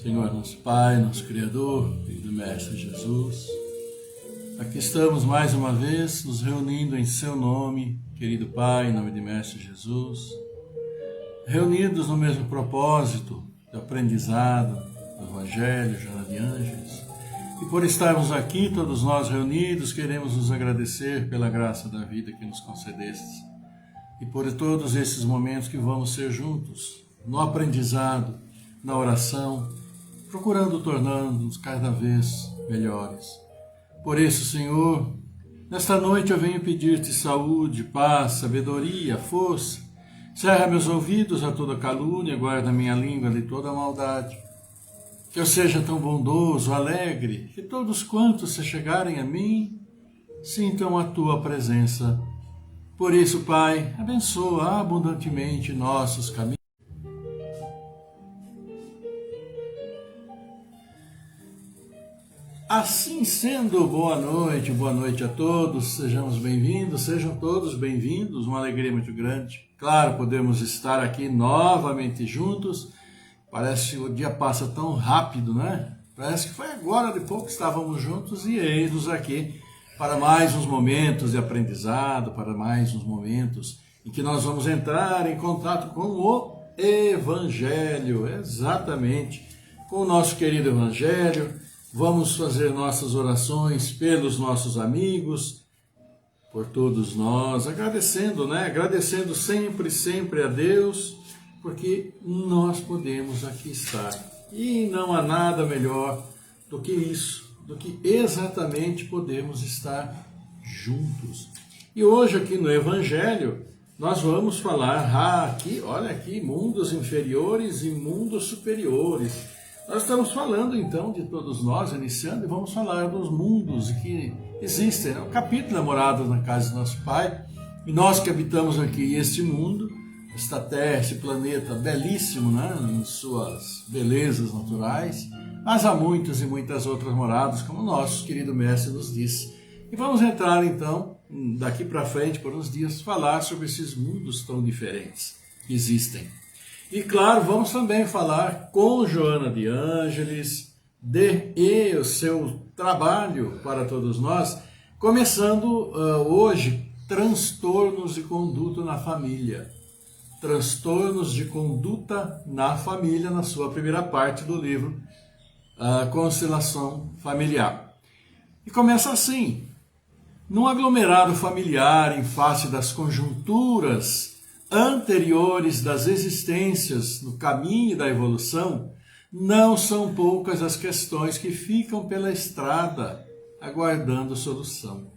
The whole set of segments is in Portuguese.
Senhor, nosso Pai, nosso Criador, querido Mestre Jesus, aqui estamos mais uma vez nos reunindo em Seu nome, querido Pai, em nome de Mestre Jesus, reunidos no mesmo propósito de aprendizado do Evangelho, Joana de Ângeles. E por estarmos aqui, todos nós reunidos, queremos nos agradecer pela graça da vida que nos concedestes e por todos esses momentos que vamos ser juntos, no aprendizado, na oração, procurando tornar-nos cada vez melhores. Por isso, Senhor, nesta noite eu venho pedir-te saúde, paz, sabedoria, força. Cerra meus ouvidos a toda calúnia, guarda minha língua de toda maldade. Que eu seja tão bondoso, alegre, que todos quantos se chegarem a mim, sintam a tua presença. Por isso, Pai, abençoa abundantemente nossos caminhos. Assim sendo, boa noite a todos, sejam todos bem-vindos, uma alegria muito grande. Claro, podemos estar aqui novamente juntos, parece que o dia passa tão rápido, né? Parece que foi agora de pouco que estávamos juntos e eis-nos aqui para mais uns momentos de aprendizado, para mais uns momentos em que nós vamos entrar em contato com o Evangelho, exatamente, com o nosso querido Evangelho. Vamos fazer nossas orações pelos nossos amigos, por todos nós, agradecendo, né? Agradecendo sempre a Deus, porque nós podemos aqui estar. E não há nada melhor do que isso, do que exatamente podemos estar juntos. E hoje aqui no Evangelho, nós vamos falar, olha aqui, mundos inferiores e mundos superiores. Nós estamos falando então de todos nós, iniciando, e vamos falar dos mundos que existem. O capítulo é Moradas na Casa de Nosso Pai, e nós que habitamos aqui este mundo, esta terra, esse planeta belíssimo, né, em suas belezas naturais, mas há muitas e muitas outras moradas, como o nosso querido Mestre nos disse. E vamos entrar então, daqui para frente, por uns dias, falar sobre esses mundos tão diferentes que existem. E claro, vamos também falar com Joana de Ângeles e o seu trabalho para todos nós, começando hoje, transtornos de conduta na família. Transtornos de conduta na família, na sua primeira parte do livro, Constelação Familiar. E começa assim: num aglomerado familiar, em face das conjunturas anteriores das existências no caminho da evolução, não são poucas as questões que ficam pela estrada aguardando solução.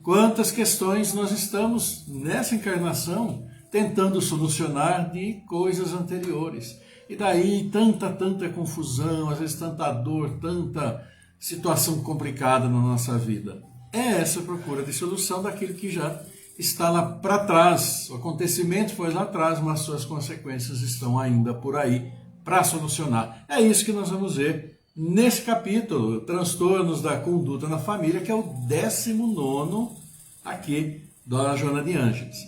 Quantas questões nós estamos nessa encarnação tentando solucionar de coisas anteriores. E daí tanta confusão, às vezes tanta dor, tanta situação complicada na nossa vida. É essa procura de solução daquilo que já está lá para trás. O acontecimento foi lá atrás, mas suas consequências estão ainda por aí para solucionar. É isso que nós vamos ver nesse capítulo, Transtornos da Conduta na Família, que é o 19º aqui da Joana de Ângeles.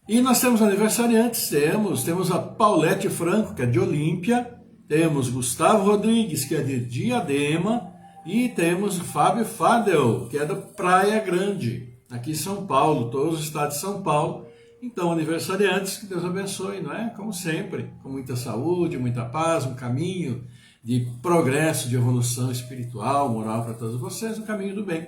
E nós temos aniversariantes, temos a Paulette Franco, que é de Olímpia, temos Gustavo Rodrigues, que é de Diadema, e temos Fábio Fadel, que é da Praia Grande, aqui em São Paulo, todos os estados de São Paulo. Então, aniversariantes, que Deus abençoe, não é? Como sempre, com muita saúde, muita paz, um caminho de progresso, de evolução espiritual, moral para todos vocês, um caminho do bem.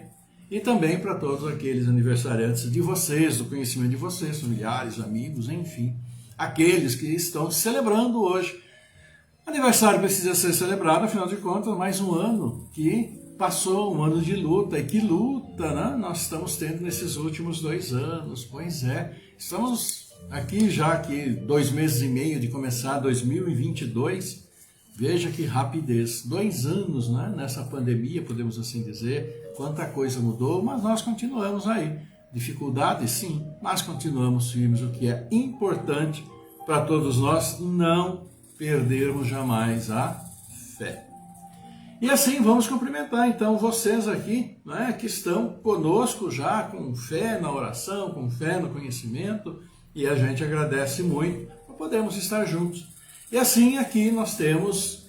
E também para todos aqueles aniversariantes de vocês, do conhecimento de vocês, familiares, amigos, enfim, aqueles que estão celebrando hoje. Aniversário precisa ser celebrado, afinal de contas, mais um ano que passou, um ano de luta. E que luta, né? Nós estamos tendo nesses últimos 2 anos. Pois é, estamos aqui já 2 meses e meio de começar 2022. Veja que rapidez, 2 anos, né? Nessa pandemia, podemos assim dizer, quanta coisa mudou, mas nós continuamos aí. Dificuldades, sim, mas continuamos firmes, o que é importante para todos nós, não perdermos jamais a fé. E assim vamos cumprimentar então vocês aqui, né, que estão conosco já com fé na oração, com fé no conhecimento, e a gente agradece muito por podermos estar juntos. E assim aqui nós temos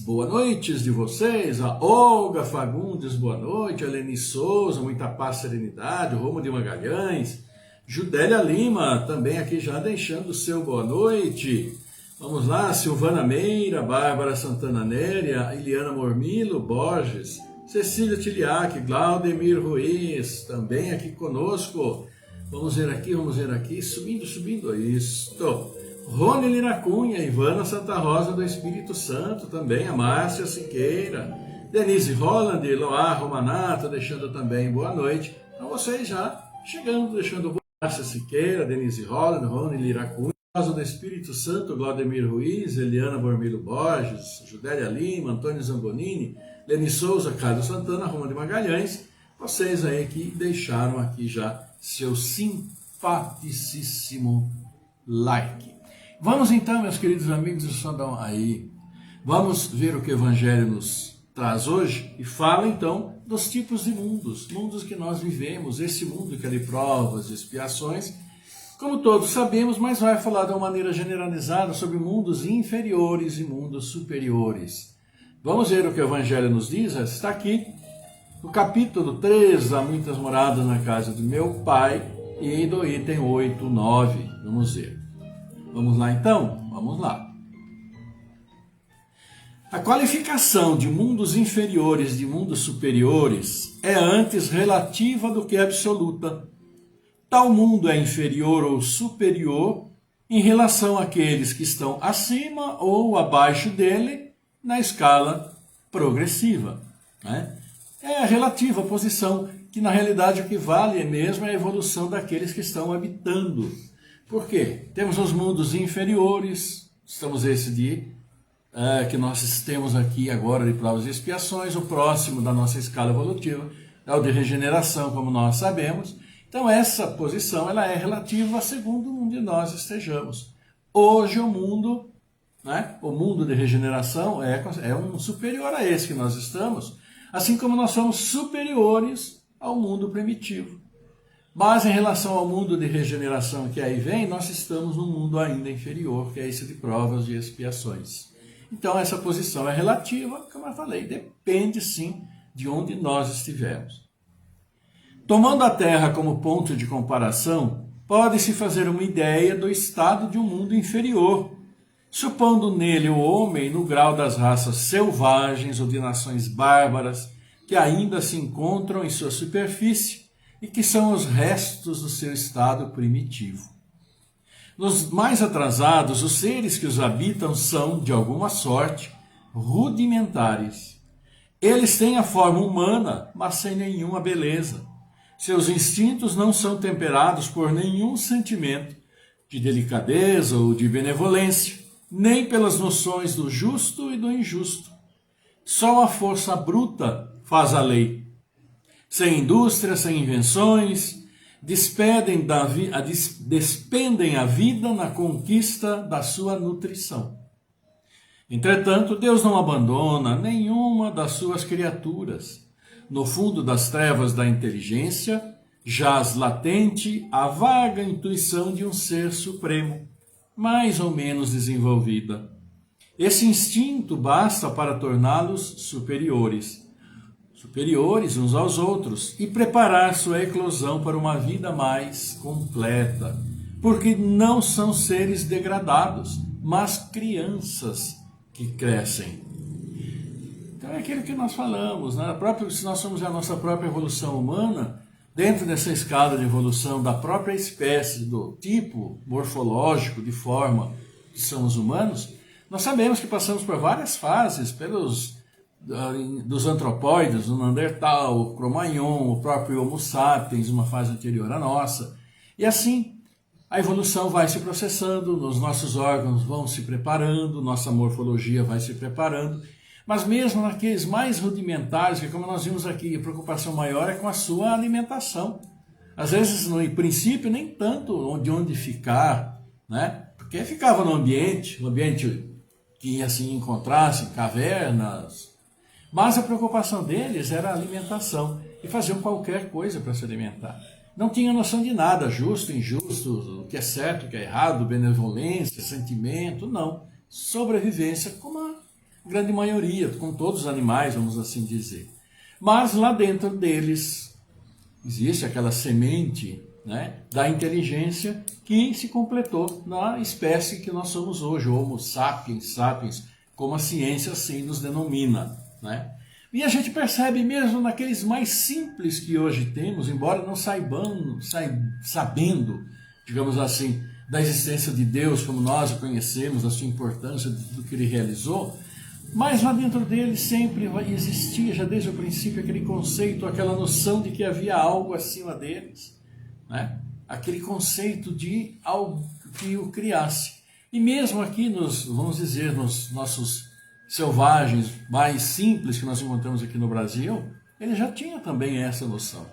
boa noite de vocês. A Olga Fagundes, boa noite. A Leni Souza, muita paz, serenidade. O Romo de Magalhães. Judélia Lima, também aqui já deixando o seu boa noite. Vamos lá, Silvana Meira, Bárbara Santana Néria, Iliana Mormilo Borges, Cecília Tiliac, Glaudemir Ruiz, também aqui conosco. Vamos ver aqui, subindo, isto. Rony Liracunha, Ivana Santa Rosa do Espírito Santo, também a Márcia Siqueira, Denise Holland, Loá Romanato, deixando também boa noite. Então vocês já chegando, deixando boa noite, Márcia Siqueira, Denise Holland, Rony Liracunha, Rosa do Espírito Santo, Glaudemir Ruiz, Eliana Bormilo Borges, Judélia Lima, Antônio Zambonini, Leni Souza, Carlos Santana, Roma de Magalhães, vocês aí que deixaram aqui já seu simpaticíssimo like. Vamos então, meus queridos amigos do Sondão aí, vamos ver o que o Evangelho nos traz hoje e fala então dos tipos de mundos que nós vivemos, esse mundo que é de provas e expiações, como todos sabemos, mas vai falar de uma maneira generalizada sobre mundos inferiores e mundos superiores. Vamos ver o que o Evangelho nos diz? Está aqui no capítulo 3, há muitas moradas na casa do meu Pai, e do item 8, 9. Vamos ver. Vamos lá então? Vamos lá. A qualificação de mundos inferiores e de mundos superiores é antes relativa do que absoluta. Tal mundo é inferior ou superior em relação àqueles que estão acima ou abaixo dele na escala progressiva, né? É a relativa posição, que na realidade o que vale mesmo é a evolução daqueles que estão habitando. Por quê? Temos os mundos inferiores, estamos que nós temos aqui agora de provas e expiações, o próximo da nossa escala evolutiva é o de regeneração, como nós sabemos. Então essa posição ela é relativa segundo onde nós estejamos. Hoje o mundo, né, o mundo de regeneração é um superior a esse que nós estamos, assim como nós somos superiores ao mundo primitivo. Mas em relação ao mundo de regeneração que aí vem, nós estamos num mundo ainda inferior, que é esse de provas e expiações. Então essa posição é relativa, como eu falei, depende sim de onde nós estivermos. Tomando a Terra como ponto de comparação, pode-se fazer uma ideia do estado de um mundo inferior, supondo nele o homem no grau das raças selvagens ou de nações bárbaras que ainda se encontram em sua superfície e que são os restos do seu estado primitivo. Nos mais atrasados, os seres que os habitam são, de alguma sorte, rudimentares. Eles têm a forma humana, mas sem nenhuma beleza. Seus instintos não são temperados por nenhum sentimento de delicadeza ou de benevolência, nem pelas noções do justo e do injusto. Só a força bruta faz a lei. Sem indústria, sem invenções, despendem a vida na conquista da sua nutrição. Entretanto, Deus não abandona nenhuma das suas criaturas. No fundo das trevas da inteligência, jaz latente a vaga intuição de um ser supremo, mais ou menos desenvolvida. Esse instinto basta para torná-los superiores uns aos outros, e preparar sua eclosão para uma vida mais completa, porque não são seres degradados, mas crianças que crescem. Então é aquilo que nós falamos, né? Se nós somos a nossa própria evolução humana, dentro dessa escala de evolução da própria espécie, do tipo morfológico, de forma que são os humanos, nós sabemos que passamos por várias fases, dos antropóides, o Neandertal, o Cro-Magnon, o próprio Homo sapiens, uma fase anterior à nossa. E assim, a evolução vai se processando, os nossos órgãos vão se preparando, nossa morfologia vai se preparando, mas mesmo naqueles mais rudimentares, que como nós vimos aqui, a preocupação maior é com a sua alimentação. Às vezes, no princípio, nem tanto de onde ficar, né? Porque ficava no ambiente que assim encontrasse cavernas, mas a preocupação deles era a alimentação e faziam qualquer coisa para se alimentar. Não tinham noção de nada, justo, injusto, o que é certo, o que é errado, benevolência, sentimento, não. Sobrevivência como grande maioria, com todos os animais, vamos assim dizer. Mas lá dentro deles existe aquela semente, né, da inteligência que se completou na espécie que nós somos hoje, Homo sapiens, sapiens, como a ciência assim nos denomina, né? E a gente percebe mesmo naqueles mais simples que hoje temos, embora não sabendo, digamos assim, da existência de Deus como nós o conhecemos, da sua importância, de tudo que ele realizou, mas lá dentro dele sempre existia, já desde o princípio, aquele conceito, aquela noção de que havia algo acima deles, né? Aquele conceito de algo que o criasse. E mesmo aqui, vamos dizer, nos nossos selvagens mais simples que nós encontramos aqui no Brasil, ele já tinha também essa noção,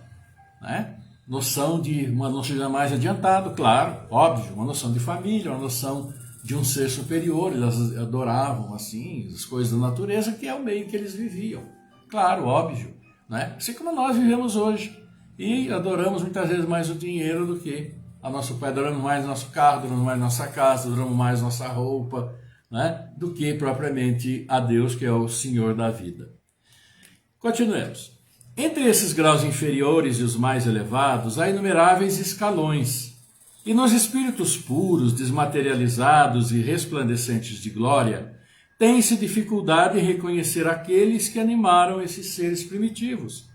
né? Noção de uma noção mais adiantado, claro, óbvio, uma noção de família, uma noção de um ser superior, eles adoravam assim as coisas da natureza, que é o meio que eles viviam, claro, óbvio, né? Assim como nós vivemos hoje e adoramos muitas vezes mais o dinheiro do que a nosso pai, adoramos mais nosso carro, adoramos mais nossa casa, adoramos mais nossa roupa, né, do que propriamente a Deus, que é o Senhor da vida. Continuemos. Entre esses graus inferiores e os mais elevados, há inumeráveis escalões. E nos espíritos puros, desmaterializados e resplandecentes de glória, tem-se dificuldade em reconhecer aqueles que animaram esses seres primitivos.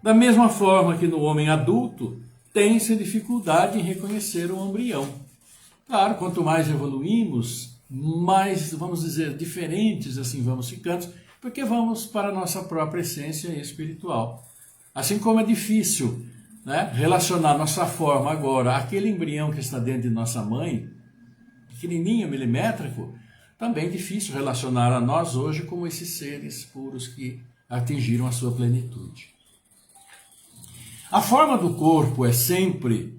Da mesma forma que no homem adulto, tem-se dificuldade em reconhecer o embrião. Claro, quanto mais evoluímos, mais, vamos dizer, diferentes assim vamos ficando, porque vamos para a nossa própria essência espiritual. Assim como é difícil, né, relacionar nossa forma agora àquele embrião que está dentro de nossa mãe, pequenininho, milimétrico, também é difícil relacionar a nós hoje como esses seres puros que atingiram a sua plenitude. A forma do corpo é sempre,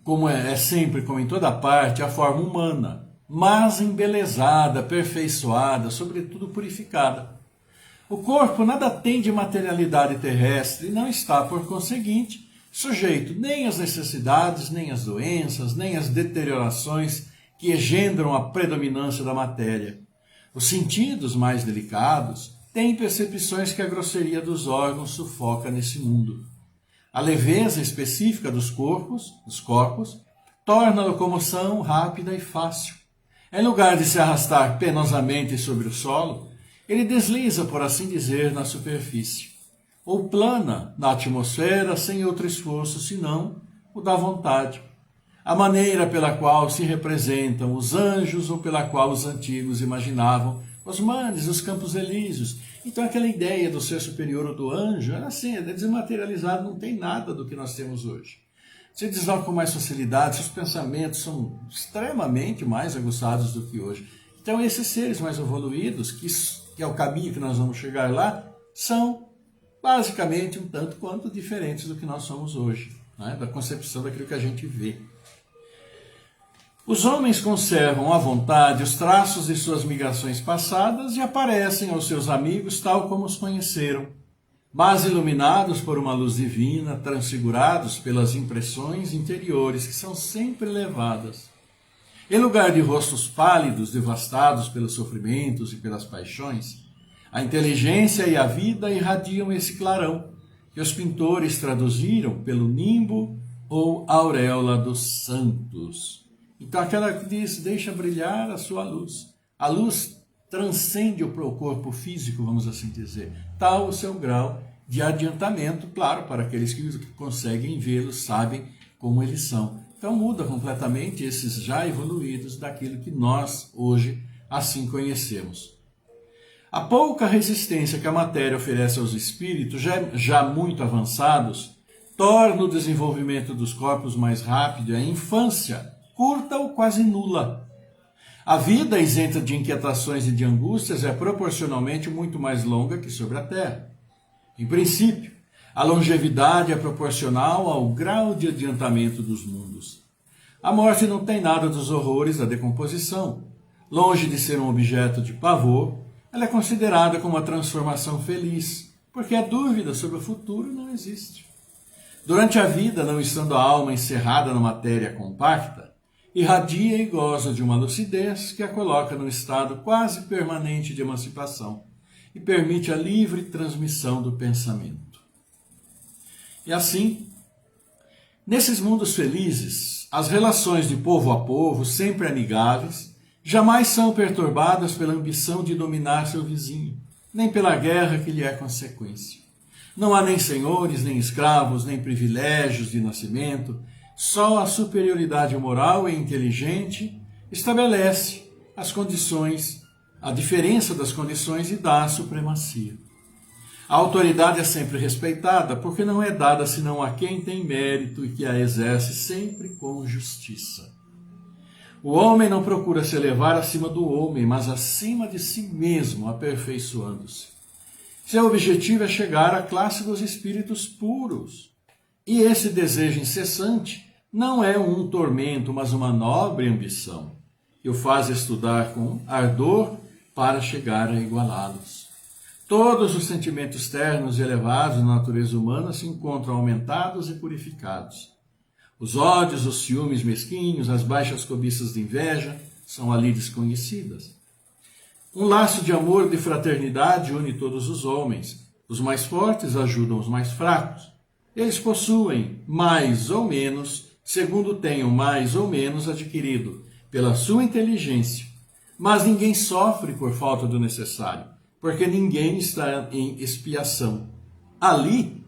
como em toda parte, a forma humana, mas embelezada, aperfeiçoada, sobretudo purificada. O corpo nada tem de materialidade terrestre e não está, por conseguinte, sujeito nem às necessidades, nem às doenças, nem às deteriorações que engendram a predominância da matéria. Os sentidos mais delicados têm percepções que a grosseria dos órgãos sufoca nesse mundo. A leveza específica dos corpos, torna a locomoção rápida e fácil. Em lugar de se arrastar penosamente sobre o solo, ele desliza, por assim dizer, na superfície, ou plana na atmosfera sem outro esforço senão o da vontade. A maneira pela qual se representam os anjos ou pela qual os antigos imaginavam os manes, os campos elíseos. Então aquela ideia do ser superior ou do anjo era assim, é desmaterializado, não tem nada do que nós temos hoje. Se desloca com mais facilidade, seus pensamentos são extremamente mais aguçados do que hoje. Então esses seres mais evoluídos, que é o caminho que nós vamos chegar lá, são basicamente um tanto quanto diferentes do que nós somos hoje, né? Da concepção daquilo que a gente vê. Os homens conservam à vontade os traços de suas migrações passadas e aparecem aos seus amigos tal como os conheceram, mas iluminados por uma luz divina, transfigurados pelas impressões interiores que são sempre elevadas. Em lugar de rostos pálidos, devastados pelos sofrimentos e pelas paixões, a inteligência e a vida irradiam esse clarão, que os pintores traduziram pelo nimbo ou auréola dos santos. Então aquela que diz, deixa brilhar a sua luz. A luz transcende o corpo físico, vamos assim dizer. Tal o seu grau de adiantamento, claro, para aqueles que conseguem vê-los, sabem como eles são. Então muda completamente esses já evoluídos daquilo que nós hoje assim conhecemos. A pouca resistência que a matéria oferece aos espíritos, já muito avançados, torna o desenvolvimento dos corpos mais rápido e a infância curta ou quase nula. A vida isenta de inquietações e de angústias é proporcionalmente muito mais longa que sobre a Terra. Em princípio, a longevidade é proporcional ao grau de adiantamento dos mundos. A morte não tem nada dos horrores da decomposição. Longe de ser um objeto de pavor, ela é considerada como uma transformação feliz, porque a dúvida sobre o futuro não existe. Durante a vida, não estando a alma encerrada na matéria compacta, irradia e goza de uma lucidez que a coloca num estado quase permanente de emancipação e permite a livre transmissão do pensamento. E assim, nesses mundos felizes, as relações de povo a povo, sempre amigáveis, jamais são perturbadas pela ambição de dominar seu vizinho, nem pela guerra que lhe é consequência. Não há nem senhores, nem escravos, nem privilégios de nascimento. Só a superioridade moral e inteligente estabelece as condições, a diferença das condições e dá a supremacia. A autoridade é sempre respeitada porque não é dada senão a quem tem mérito e que a exerce sempre com justiça. O homem não procura se elevar acima do homem, mas acima de si mesmo, aperfeiçoando-se. Seu objetivo é chegar à classe dos espíritos puros. E esse desejo incessante não é um tormento, mas uma nobre ambição, que o faz estudar com ardor para chegar a igualá-los. Todos os sentimentos ternos e elevados na natureza humana se encontram aumentados e purificados. Os ódios, os ciúmes mesquinhos, as baixas cobiças de inveja são ali desconhecidas. Um laço de amor e de fraternidade une todos os homens. Os mais fortes ajudam os mais fracos. Eles possuem mais ou menos, segundo tenham mais ou menos adquirido pela sua inteligência. Mas ninguém sofre por falta do necessário, porque ninguém está em expiação. Ali,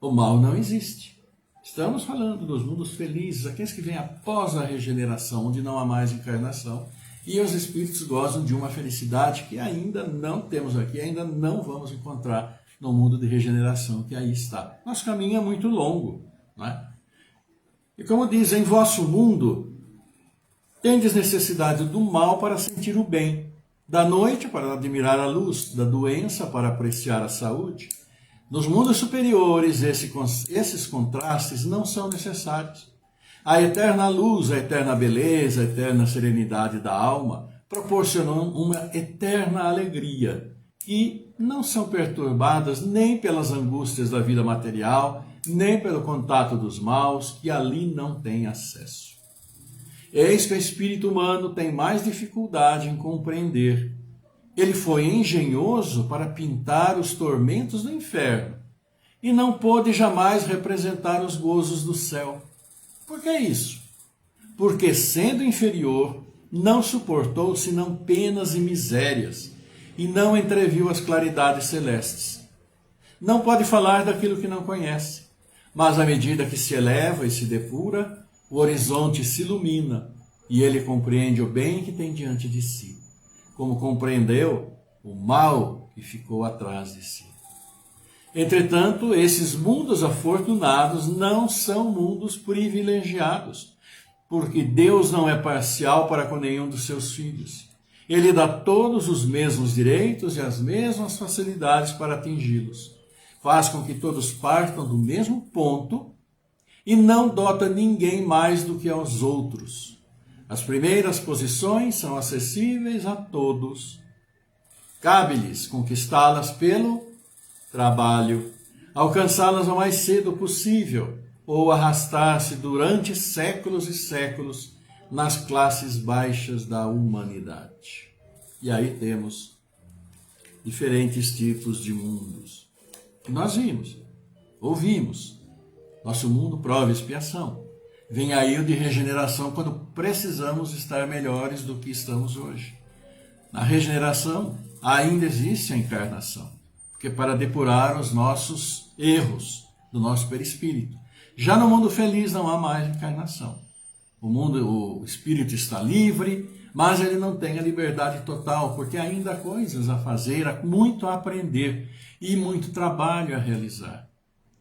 o mal não existe. Estamos falando dos mundos felizes, aqueles que vêm após a regeneração, onde não há mais encarnação, e os espíritos gozam de uma felicidade que ainda não temos aqui, ainda não vamos encontrar no mundo de regeneração que aí está. Nosso caminho é muito longo, não é? E como diz, em vosso mundo, tendes necessidade do mal para sentir o bem, da noite para admirar a luz, da doença para apreciar a saúde. Nos mundos superiores, esses contrastes não são necessários. A eterna luz, a eterna beleza, a eterna serenidade da alma proporcionam uma eterna alegria e não são perturbadas nem pelas angústias da vida material, nem pelo contato dos maus, que ali não têm acesso. Eis que o espírito humano tem mais dificuldade em compreender. Ele foi engenhoso para pintar os tormentos do inferno e não pôde jamais representar os gozos do céu. Por que isso? Porque, sendo inferior, não suportou senão penas e misérias e não entreviu as claridades celestes. Não pode falar daquilo que não conhece, mas à medida que se eleva e se depura, o horizonte se ilumina e ele compreende o bem que tem diante de si, como compreendeu o mal que ficou atrás de si. Entretanto, esses mundos afortunados não são mundos privilegiados, porque Deus não é parcial para com nenhum dos seus filhos. Ele dá todos os mesmos direitos e as mesmas facilidades para atingi-los. Faz com que todos partam do mesmo ponto e não dota ninguém mais do que aos outros. As primeiras posições são acessíveis a todos. Cabe-lhes conquistá-las pelo trabalho, alcançá-las o mais cedo possível ou arrastar-se durante séculos e séculos nas classes baixas da humanidade. E aí temos diferentes tipos de mundos que nós vimos, ouvimos. Nosso mundo prova expiação. Vem aí o de regeneração quando precisamos estar melhores do que estamos hoje. Na regeneração ainda existe a encarnação, porque para depurar os nossos erros do nosso perispírito. Já no mundo feliz não há mais encarnação. O espírito está livre, mas ele não tem a liberdade total, porque ainda há coisas a fazer, há muito a aprender e muito trabalho a realizar.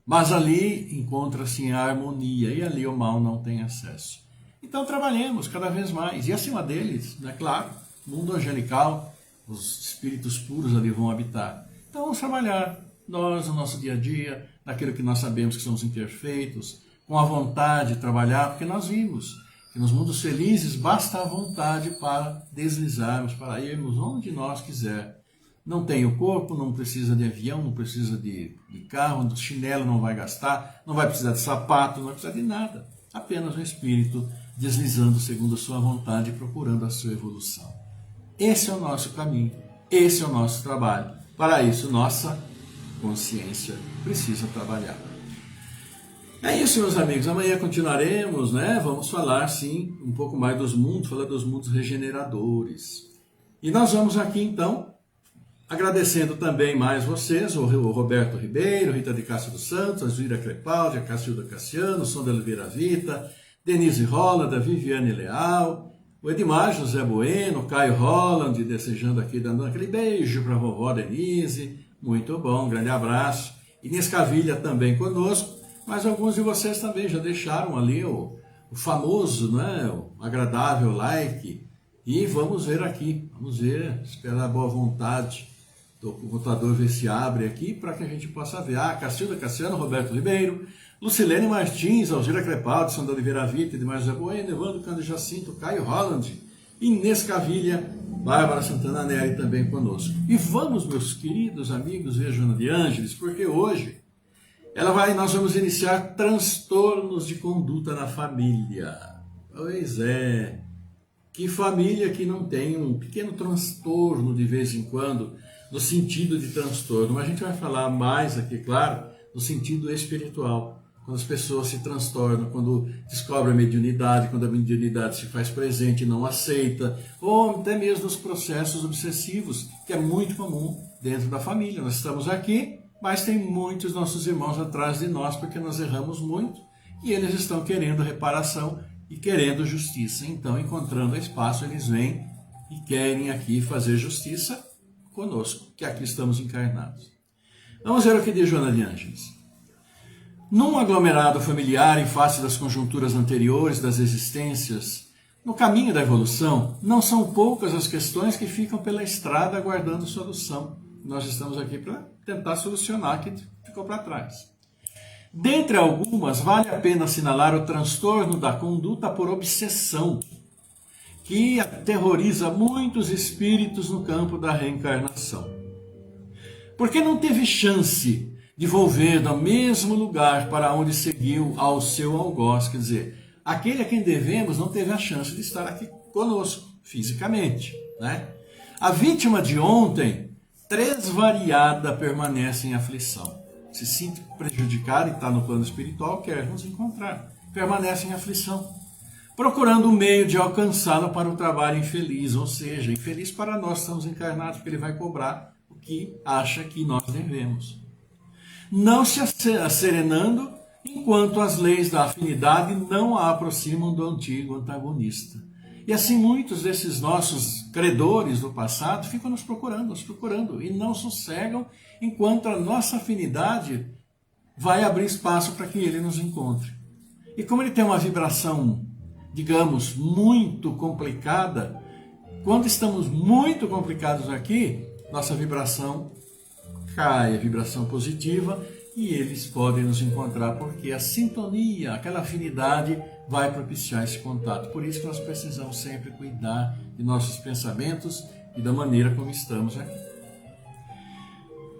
Mas ali encontra-se a harmonia e ali o mal não tem acesso. Então trabalhemos cada vez mais. E acima deles, é claro, o mundo angelical, os espíritos puros ali vão habitar. Então vamos trabalhar, nós, no nosso dia a dia, naquilo que nós sabemos que somos imperfeitos, com a vontade de trabalhar, porque nós vimos que nos mundos felizes basta a vontade para deslizarmos, para irmos onde nós quiser. Não tem o corpo, não precisa de avião, não precisa de carro, do chinelo não vai gastar, não vai precisar de sapato, não vai precisar de nada. Apenas o espírito deslizando segundo a sua vontade e procurando a sua evolução. Esse é o nosso caminho, esse é o nosso trabalho. Para isso, nossa consciência precisa trabalhar. É isso, meus amigos. Amanhã continuaremos, né? Vamos falar, sim, um pouco mais dos mundos, falar dos mundos regeneradores. E nós vamos aqui, então, agradecendo também mais vocês, o Roberto Ribeiro, Rita de Castro dos Santos, a Zira Crepaldi, a Cacilda Cassiano, Sonda Oliveira Vita, Denise Holland, a Viviane Leal, o Edmar José Bueno, Caio Holland, desejando aqui, dando aquele beijo para a vovó Denise, muito bom, um grande abraço. Inês Cavilha também conosco, mas alguns de vocês também já deixaram ali o famoso, né, o agradável like. E vamos ver aqui, vamos ver, esperar a boa vontade do computador ver se abre aqui para que a gente possa ver. Cacilda Cassiano, Roberto Ribeiro, Lucilene Martins, Alzira Crepaldi, Sandra Oliveira Vita, Edmar José Bueno, Evandro Cândido Jacinto, Caio Holland, Inês Cavilha, Bárbara Santana Neri também conosco. E vamos, meus queridos amigos, ver Joana de Ângeles, porque hoje nós vamos iniciar transtornos de conduta na família. Pois é, que família que não tem um pequeno transtorno de vez em quando, no sentido de transtorno, mas a gente vai falar mais aqui, claro, no sentido espiritual. Quando as pessoas se transtornam, quando descobrem a mediunidade, quando a mediunidade se faz presente e não aceita, ou até mesmo os processos obsessivos, que é muito comum dentro da família. Nós estamos aqui, mas tem muitos nossos irmãos atrás de nós, porque nós erramos muito, e eles estão querendo reparação e querendo justiça. Então, encontrando espaço, eles vêm e querem aqui fazer justiça conosco, que aqui estamos encarnados. Vamos ver o que diz Joana de Ângeles. Num aglomerado familiar, em face das conjunturas anteriores das existências, no caminho da evolução, não são poucas as questões que ficam pela estrada aguardando solução. Nós estamos aqui para tentar solucionar o que ficou para trás. Dentre algumas, vale a pena assinalar o transtorno da conduta por obsessão, que aterroriza muitos espíritos no campo da reencarnação. Porque não teve chance de volver do mesmo lugar para onde seguiu ao seu algoz. Quer dizer, aquele a quem devemos não teve a chance de estar aqui conosco, fisicamente, né? A vítima de ontem, tresvariada, permanece em aflição. Se sente prejudicada e está no plano espiritual, quer nos encontrar. Permanece em aflição, procurando um meio de alcançá-lo para o trabalho infeliz, ou seja, infeliz para nós estamos encarnados, porque ele vai cobrar o que acha que nós devemos. Não se acerenando enquanto as leis da afinidade não a aproximam do antigo antagonista. E assim muitos desses nossos credores do passado ficam nos procurando, e não sossegam enquanto a nossa afinidade vai abrir espaço para que ele nos encontre. E como ele tem uma vibração, digamos, muito complicada, quando estamos muito complicados aqui, nossa vibração cai, a vibração positiva, e eles podem nos encontrar porque a sintonia, aquela afinidade vai propiciar esse contato. Por isso que nós precisamos sempre cuidar de nossos pensamentos e da maneira como estamos aqui.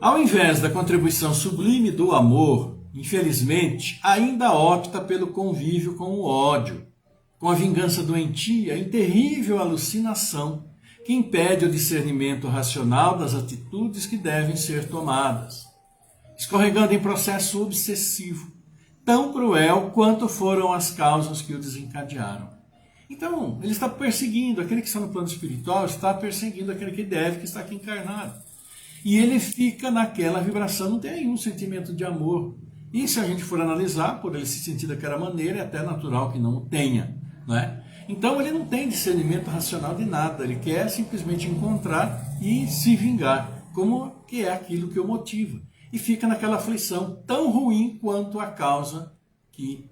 Ao invés da contribuição sublime do amor, infelizmente, ainda opta pelo convívio com o ódio, com a vingança doentia, em terrível alucinação, que impede o discernimento racional das atitudes que devem ser tomadas, escorregando em processo obsessivo, tão cruel quanto foram as causas que o desencadearam. Então, ele está perseguindo, aquele que está no plano espiritual está perseguindo aquele que deve, que está aqui encarnado. E ele fica naquela vibração, não tem nenhum sentimento de amor. E se a gente for analisar, por ele se sentir daquela maneira, é até natural que não o tenha, não é? Então ele não tem discernimento racional de nada, ele quer simplesmente encontrar e se vingar, como que é aquilo que o motiva. E fica naquela aflição tão ruim quanto a causa que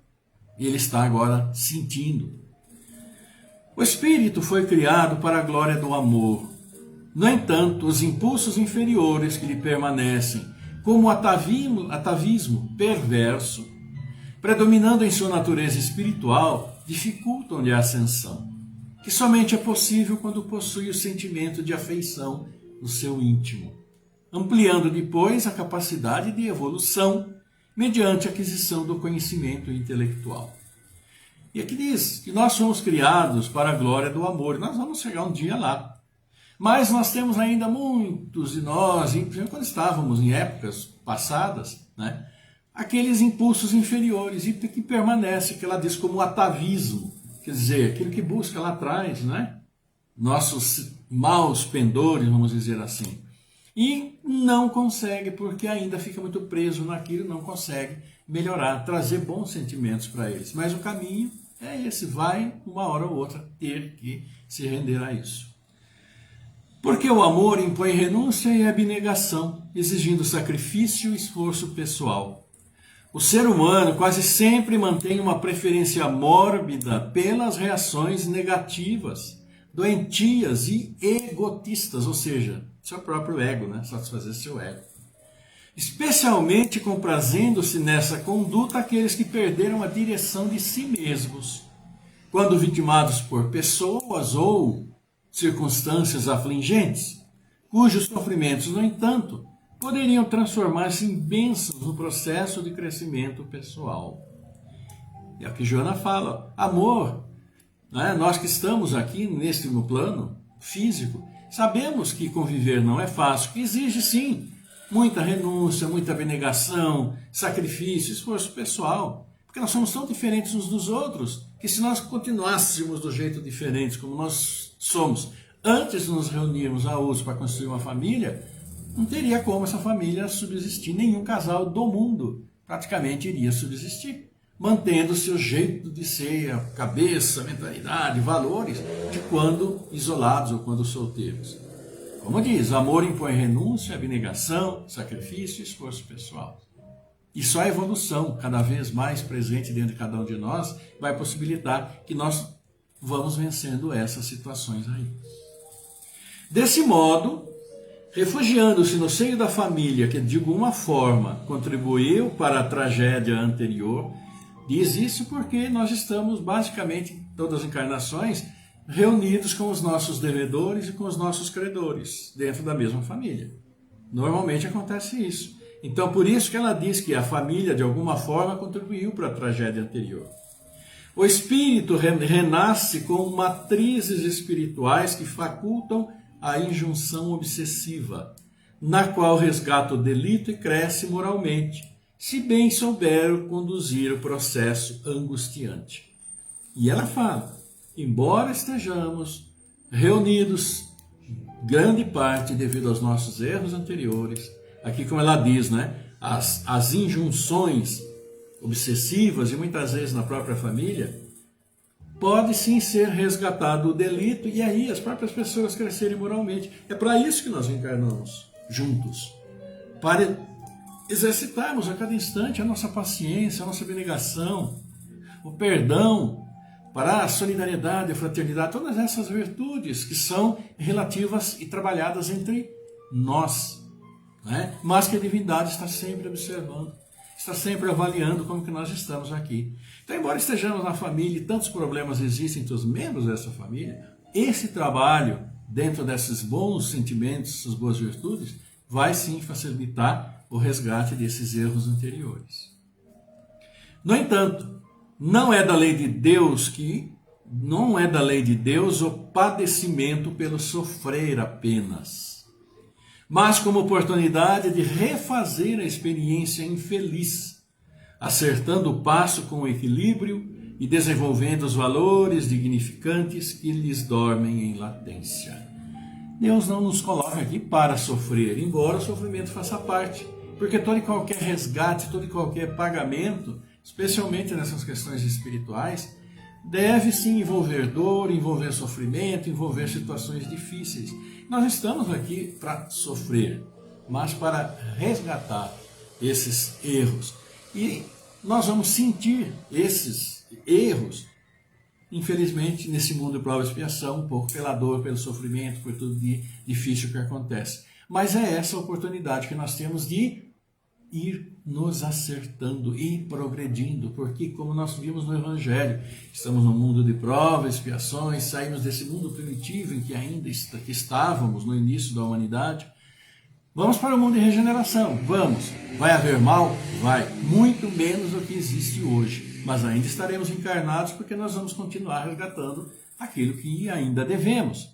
ele está agora sentindo. O espírito foi criado para a glória do amor. No entanto, os impulsos inferiores que lhe permanecem, como o atavismo perverso, predominando em sua natureza espiritual, dificultam-lhe a ascensão, que somente é possível quando possui o sentimento de afeição no seu íntimo, ampliando depois a capacidade de evolução mediante a aquisição do conhecimento intelectual. E aqui diz que nós somos criados para a glória do amor. Nós vamos chegar um dia lá. Mas nós temos ainda muitos de nós, inclusive quando estávamos em épocas passadas, né, aqueles impulsos inferiores, e que permanece, que ela diz como atavismo, quer dizer, aquilo que busca lá atrás, né, nossos maus pendores, vamos dizer assim. E não consegue, porque ainda fica muito preso naquilo, não consegue melhorar, trazer bons sentimentos para eles. Mas o caminho é esse, vai uma hora ou outra ter que se render a isso. Porque o amor impõe renúncia e abnegação, exigindo sacrifício e esforço pessoal. O ser humano quase sempre mantém uma preferência mórbida pelas reações negativas, doentias e egotistas, ou seja, seu próprio ego, né? Satisfazer seu ego. Especialmente comprazendo-se nessa conduta aqueles que perderam a direção de si mesmos, quando vitimados por pessoas ou circunstâncias afligentes, cujos sofrimentos, no entanto, poderiam transformar-se em bênçãos no processo de crescimento pessoal. É o que Joana fala, amor, né? Nós que estamos aqui no plano físico, sabemos que conviver não é fácil, que exige sim muita renúncia, muita abnegação, sacrifício, esforço pessoal, porque nós somos tão diferentes uns dos outros, que se nós continuássemos do jeito diferente como nós somos, antes de nos reunirmos a uso para construir uma família, não teria como essa família subsistir, nenhum casal do mundo praticamente iria subsistir, mantendo o seu jeito de ser, a cabeça, mentalidade, valores, de quando isolados ou quando solteiros. Como diz, amor impõe renúncia, abnegação, sacrifício e esforço pessoal. E só a evolução, cada vez mais presente dentro de cada um de nós, vai possibilitar que nós vamos vencendo essas situações aí. Desse modo, refugiando-se no seio da família, que de alguma forma contribuiu para a tragédia anterior, diz isso porque nós estamos basicamente, todas as encarnações, reunidos com os nossos devedores e com os nossos credores, dentro da mesma família. Normalmente acontece isso. Então, por isso que ela diz que a família, de alguma forma, contribuiu para a tragédia anterior. O espírito renasce com matrizes espirituais que facultam a injunção obsessiva, na qual resgata o delito e cresce moralmente, se bem souber conduzir o processo angustiante. E ela fala, embora estejamos reunidos, grande parte devido aos nossos erros anteriores, aqui como ela diz, né, as injunções obsessivas e muitas vezes na própria família, pode sim ser resgatado o delito e aí as próprias pessoas crescerem moralmente. É para isso que nós encarnamos juntos, para exercitarmos a cada instante a nossa paciência, a nossa abnegação, o perdão, para a solidariedade, a fraternidade, todas essas virtudes que são relativas e trabalhadas entre nós, né? Mas que a divindade está sempre observando, está sempre avaliando como que nós estamos aqui. Então, embora estejamos na família e tantos problemas existem entre os membros dessa família, esse trabalho, dentro desses bons sentimentos, essas boas virtudes, vai sim facilitar o resgate desses erros anteriores. No entanto, não é da lei de Deus o padecimento pelo sofrer apenas, mas como oportunidade de refazer a experiência infeliz, acertando o passo com o equilíbrio e desenvolvendo os valores dignificantes que lhes dormem em latência. Deus não nos coloca aqui para sofrer, embora o sofrimento faça parte, porque todo e qualquer resgate, todo e qualquer pagamento, especialmente nessas questões espirituais, deve sim envolver dor, envolver sofrimento, envolver situações difíceis. Nós estamos aqui para sofrer, mas para resgatar esses erros. E nós vamos sentir esses erros, infelizmente, nesse mundo de prova e expiação, um pouco pela dor, pelo sofrimento, por tudo de difícil que acontece. Mas é essa a oportunidade que nós temos de ir nos acertando e progredindo, porque como nós vimos no Evangelho, estamos no mundo de provas, expiações, saímos desse mundo primitivo em que ainda estávamos no início da humanidade. Vamos para o mundo de regeneração, vamos. Vai haver mal? Vai. Muito menos do que existe hoje. mas ainda estaremos encarnados porque nós vamos continuar resgatando aquilo que ainda devemos.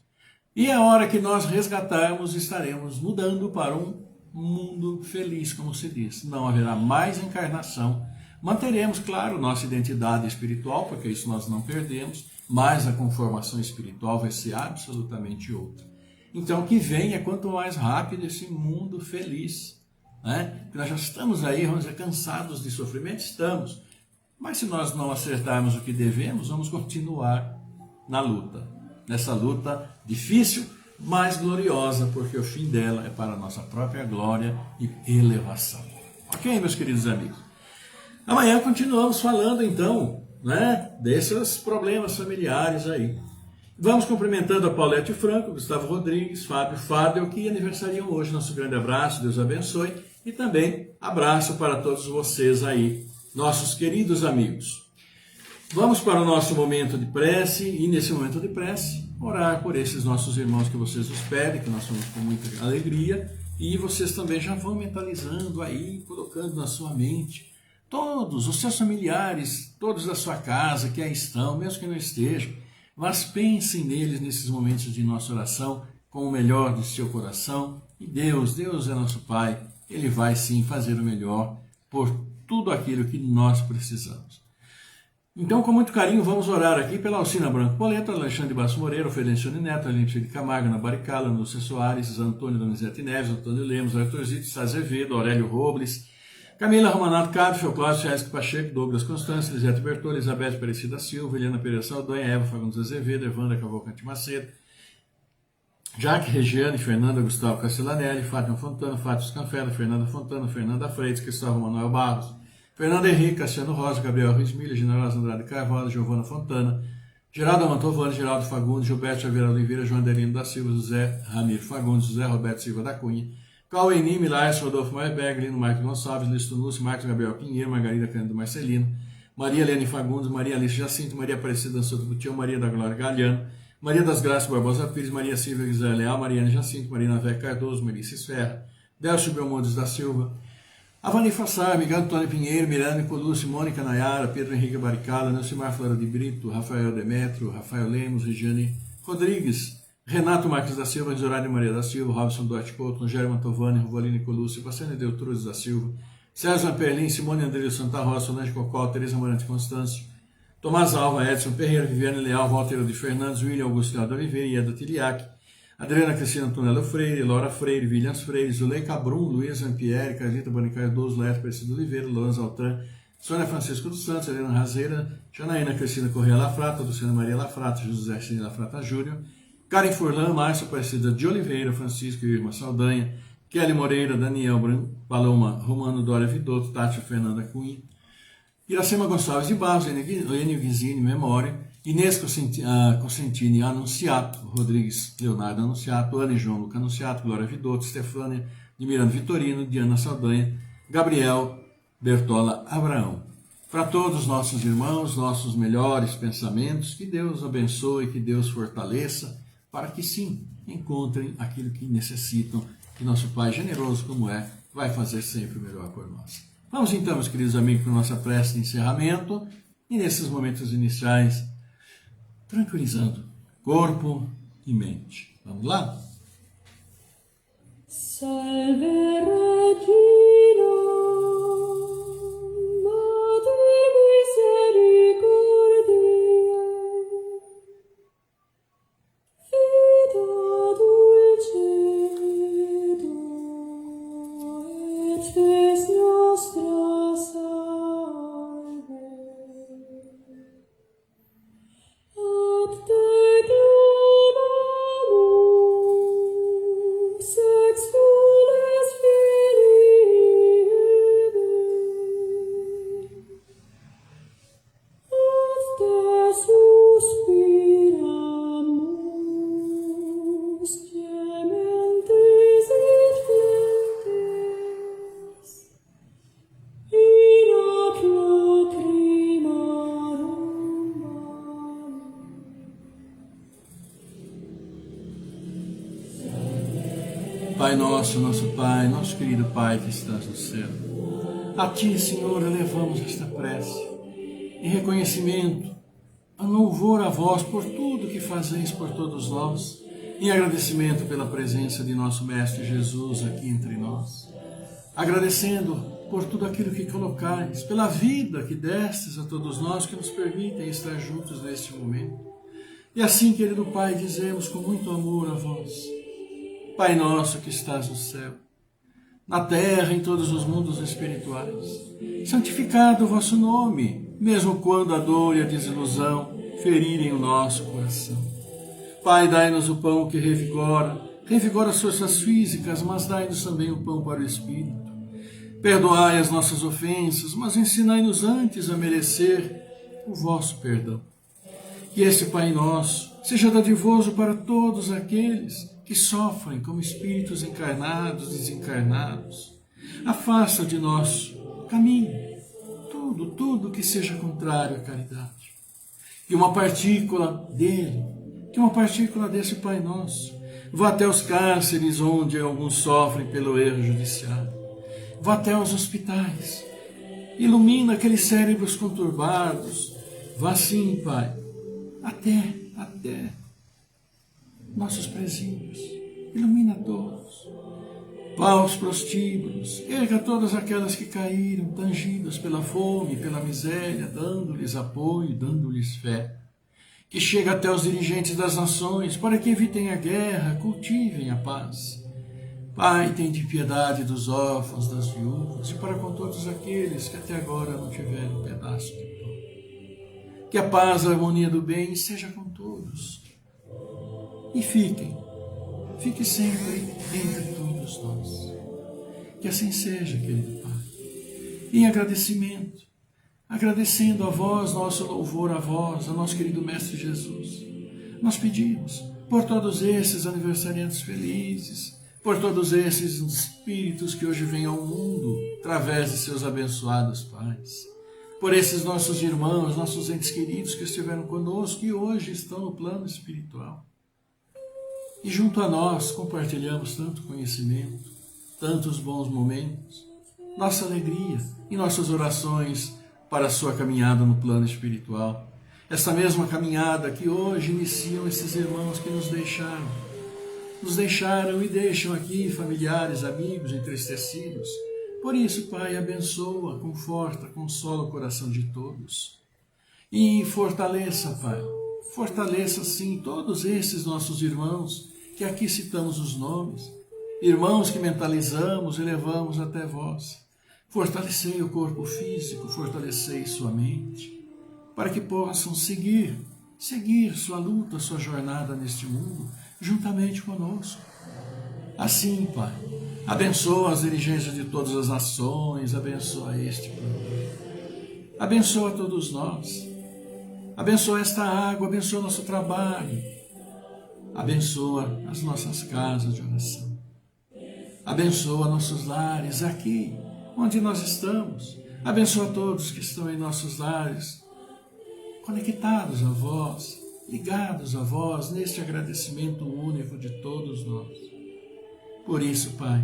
E a hora que nós resgatarmos, estaremos mudando para um mundo feliz, como se diz. Não haverá mais encarnação. Manteremos, claro, nossa identidade espiritual, porque isso nós não perdemos, mas a conformação espiritual vai ser absolutamente outra. Então, o que vem é quanto mais rápido esse mundo feliz, né? Porque nós já estamos aí, vamos dizer, cansados de sofrimento, estamos. Mas se nós não acertarmos o que devemos, vamos continuar na luta. Nessa luta difícil, mas gloriosa, porque o fim dela é para a nossa própria glória e elevação. Ok, meus queridos amigos? Amanhã continuamos falando, então, né, desses problemas familiares aí. Vamos cumprimentando a Paulette Franco, Gustavo Rodrigues, Fábio Fadel, que aniversariam hoje. Nosso grande abraço, Deus abençoe. E também abraço para todos vocês aí, nossos queridos amigos. Vamos para o nosso momento de prece, e nesse momento de prece, orar por esses nossos irmãos que vocês nos pedem, que nós somos com muita alegria, e vocês também já vão mentalizando aí, colocando na sua mente, todos os seus familiares, todos da sua casa que aí estão, mesmo que não estejam, mas pensem neles nesses momentos de nossa oração, com o melhor de seu coração, e Deus é nosso Pai, Ele vai sim fazer o melhor por tudo aquilo que nós precisamos. Então, com muito carinho, vamos orar aqui pela Alcina Branco Poleto, Alexandre Basso Moreira, Oferencione Neto, Olímpia de Camargo, Ana Baricala, Lúcia Soares, Antônio Donizete Neves, Antônio Lemos, Arthur Zito, Azevedo, Aurélio Robles, Camila Romanato Cabo, Cláudio Chesque Pacheco, Douglas Constância, Lisete Bertolli, Elizabeth Aparecida Silva, Helena Pereira Saldanha, Eva Fagundes Azevedo, Evandra Cavalcante Macedo, Jaque Regiane, Fernanda Gustavo Castellanelli, Fátima Fontana, Fátima Scanfera, Fernanda Fontana, Fernanda Freitas, Cristóvão Manuel Barros, Fernando Henrique, Cassiano Rosa, Gabriel Ruiz Milha, General Andrade Carvalho, Giovana Fontana, Geraldo Mantovani, Geraldo Fagundes, Gilberto Xavier Oliveira, João Adelino da Silva, José Ramiro Fagundes, José Roberto Silva da Cunha, Caueni, Milares, Rodolfo Maierberg, Lino Marcos Gonçalves, Listo Lúcio, Marcos Gabriel Pinheiro, Margarida Cândido Marcelino, Maria Helene Fagundes, Maria Alice Jacinto, Maria Aparecida Souto Butião, Maria da Glória Galiano, Maria das Graças Barbosa Pires, Maria Silvia Guizé Leal, Mariana Jacinto, Marina Vé Cardoso, Melissa Esferra, Delcio Belmontes da Silva, Avani Fassar, Miguel Antônio Pinheiro, Miranda Colucci, Mônica Nayara, Pedro Henrique Baricala, Nelcimar Flora de Brito, Rafael Demetrio, Rafael Lemos, Regiane Rodrigues, Renato Marques da Silva, Zorário Maria da Silva, Robson Duarte Couto, Rogério Mantovani, Rovaline Colucci, Baciane Deltruz da Silva, César Perlin, Simone André Santa Rosa, Solange Cocó, Tereza Morante Constâncio, Tomás Alva, Edson Ferreira, Viviane Leal, Walter de Fernandes, William Augusto de Oliveira, Ieda Tiliac, Adriana Cristina Antonella Freire, Laura Freire, Williams Freire, Zuleika Brum, Luiz Ampierre, Carlita Boni Cardoso, Leto Preciso Oliveira, Lourenço Altran, Sônia Francisco dos Santos, Helena Razeira, Janaína Cristina Correia Lafrata, Luciana Maria Lafrata, José Cine Lafrata Júnior, Karen Furlan, Márcia Aparecida de Oliveira, Francisco e Irma Saldanha, Kelly Moreira, Daniel Branco, Paloma Romano, Dória Vidotto, Tati Fernanda Cunha, Iracema Gonçalves de Barros, Enio Guizini, Memória, Inês Cosentini Anunciato, Rodrigues Leonardo Anunciato, Ana e João Luca Anunciato, Glória Vidotto, Stefânia de Miranda Vitorino, Diana Saldanha, Gabriel Bertola Abraão. Para todos os nossos irmãos, nossos melhores pensamentos, que Deus abençoe, que Deus fortaleça, para que sim, encontrem aquilo que necessitam, que nosso Pai generoso como é, vai fazer sempre o melhor por nós. Vamos então, meus queridos amigos, para a nossa prece de encerramento, e nesses momentos iniciais, tranquilizando corpo e mente. Vamos lá? Salve Regina, Mater misericordiae, vita dulcedo, et spes nostra salve. Ad te clamamus, exules Filipe. Ad te suspiramus, gementes et flentes, in ac lacrimarum vale. Pai nosso, nosso Pai, nosso querido Pai que estás no céu, a Ti, Senhor, elevamos esta prece, em reconhecimento, em louvor a vós por tudo que fazeis por todos nós, em agradecimento pela presença de nosso Mestre Jesus aqui entre nós, agradecendo por tudo aquilo que colocais, pela vida que destes a todos nós, que nos permitem estar juntos neste momento. E assim, querido Pai, dizemos com muito amor a vós: Pai nosso que estás no céu, na terra, em todos os mundos espirituais, santificado o vosso nome, mesmo quando a dor e a desilusão ferirem o nosso coração. Pai, dai-nos o pão que revigora as forças físicas, mas dai-nos também o pão para o espírito. Perdoai as nossas ofensas, mas ensinai-nos antes a merecer o vosso perdão. Que este Pai nosso seja dadivoso para todos aqueles que sofrem como espíritos encarnados, desencarnados. Afasta de nós caminho, tudo que seja contrário à caridade. Que uma partícula dele, que uma partícula desse Pai nosso, vá até os cárceres onde alguns sofrem pelo erro judiciário. Vá até os hospitais. Ilumina aqueles cérebros conturbados. Vá sim, Pai, até nossos presídios. Ilumina todos. Vá aos prostíbulos. Erga todas aquelas que caíram, tangidas pela fome, pela miséria, dando-lhes apoio, dando-lhes fé. Que chegue até os dirigentes das nações, para que evitem a guerra, cultivem a paz. Pai, tende piedade dos órfãos, das viúvas, e para com todos aqueles que até agora não tiveram um pedaço de pão. Que a paz, a harmonia do bem seja com todos. E fique sempre entre todos nós. Que assim seja, querido Pai. Em agradecimento, agradecendo a vós, nosso louvor a vós, a nosso querido Mestre Jesus, nós pedimos por todos esses aniversariantes felizes, por todos esses espíritos que hoje vêm ao mundo através de seus abençoados pais, por esses nossos irmãos, nossos entes queridos que estiveram conosco e hoje estão no plano espiritual. E junto a nós compartilhamos tanto conhecimento, tantos bons momentos, nossa alegria e nossas orações para a sua caminhada no plano espiritual. Essa mesma caminhada que hoje iniciam esses irmãos que nos deixaram e deixam aqui familiares, amigos entristecidos. Por isso, Pai, abençoa, conforta, consola o coração de todos. E fortaleça, Pai, fortaleça sim todos esses nossos irmãos, que aqui citamos os nomes, irmãos que mentalizamos e levamos até vós. Fortalecei o corpo físico, fortalecei sua mente, para que possam seguir sua luta, sua jornada neste mundo, juntamente conosco. Assim, Pai, abençoa as dirigências de todas as nações, abençoa este plano, abençoa todos nós, abençoa esta água, abençoa nosso trabalho, abençoa as nossas casas de oração, abençoa nossos lares aqui, onde nós estamos, abençoa todos que estão em nossos lares, conectados a vós, ligados a vós, neste agradecimento único de todos nós. Por isso, Pai,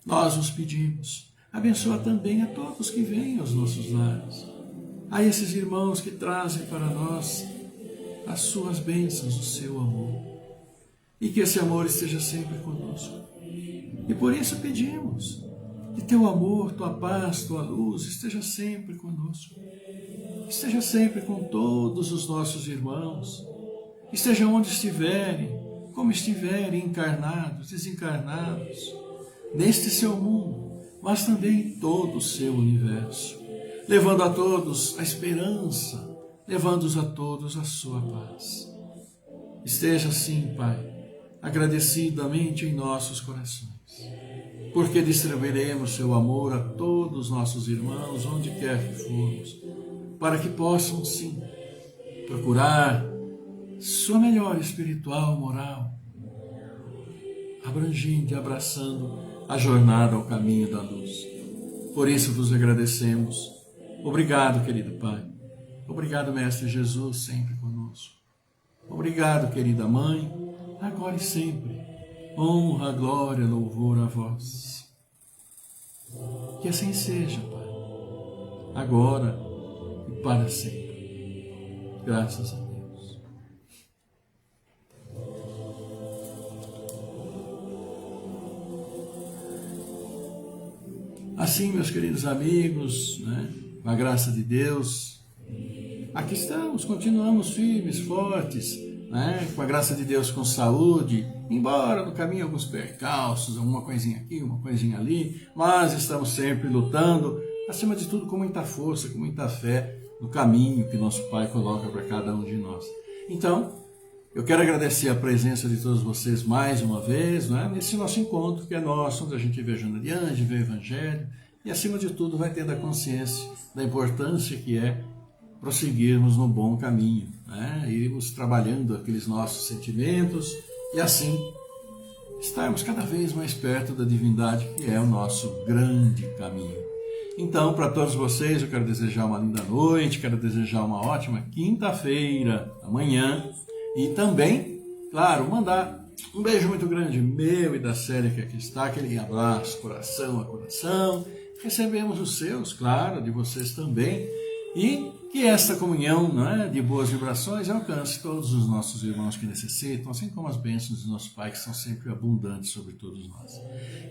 nós nos pedimos, abençoa também a todos que vêm aos nossos lares, a esses irmãos que trazem para nós as suas bênçãos, o seu amor, e que esse amor esteja sempre conosco. E por isso pedimos que teu amor, tua paz, tua luz esteja sempre conosco, esteja sempre com todos os nossos irmãos, esteja onde estiverem, como estiverem, encarnados, desencarnados, neste seu mundo, mas também em todo o seu universo, levando a todos a esperança, levando-os a todos a sua paz. Esteja assim, Pai, agradecidamente em nossos corações, porque distribuiremos seu amor a todos os nossos irmãos, onde quer que formos, para que possam, sim, procurar sua melhor espiritual, moral, abrangente, abraçando a jornada ao caminho da luz. Por isso vos agradecemos. Obrigado, querido Pai. Obrigado, Mestre Jesus, sempre conosco. Obrigado, querida Mãe, agora e sempre. Honra, glória, louvor a vós. Que assim seja, Pai, agora e para sempre. Graças a Deus. Assim, meus queridos amigos, né, com a graça de Deus, aqui estamos, continuamos firmes, fortes, né, com a graça de Deus, com saúde, embora no caminho alguns percalços, alguma coisinha aqui, uma coisinha ali, mas estamos sempre lutando, acima de tudo com muita força, com muita fé, no caminho que nosso Pai coloca para cada um de nós. Então, eu quero agradecer a presença de todos vocês mais uma vez, né, nesse nosso encontro que é nosso, onde a gente viajando adiante, vê o Evangelho e, acima de tudo, vai tendo a consciência da importância que é prosseguirmos no bom caminho, né, irmos trabalhando aqueles nossos sentimentos e, assim, estarmos cada vez mais perto da divindade, que é o nosso grande caminho. Então, para todos vocês, eu quero desejar uma linda noite, quero desejar uma ótima quinta-feira, amanhã, e também, claro, mandar um beijo muito grande meu e da Célia que aqui está, aquele abraço, coração a coração. Recebemos os seus, claro, de vocês também, e que esta comunhão, não é, de boas vibrações alcance todos os nossos irmãos que necessitam, assim como as bênçãos do nosso Pai, que são sempre abundantes sobre todos nós.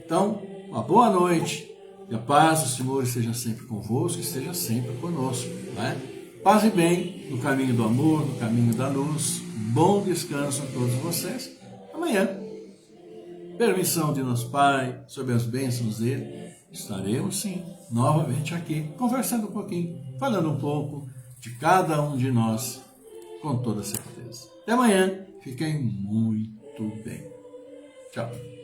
Então, uma boa noite. Que a paz do Senhor esteja sempre convosco, esteja sempre conosco. Né? Paz e bem no caminho do amor, no caminho da luz. Bom descanso a todos vocês. Amanhã, permissão de nosso Pai, sob as bênçãos dele, estaremos sim, novamente aqui, conversando um pouquinho, falando um pouco de cada um de nós, com toda certeza. Até amanhã, fiquem muito bem. Tchau.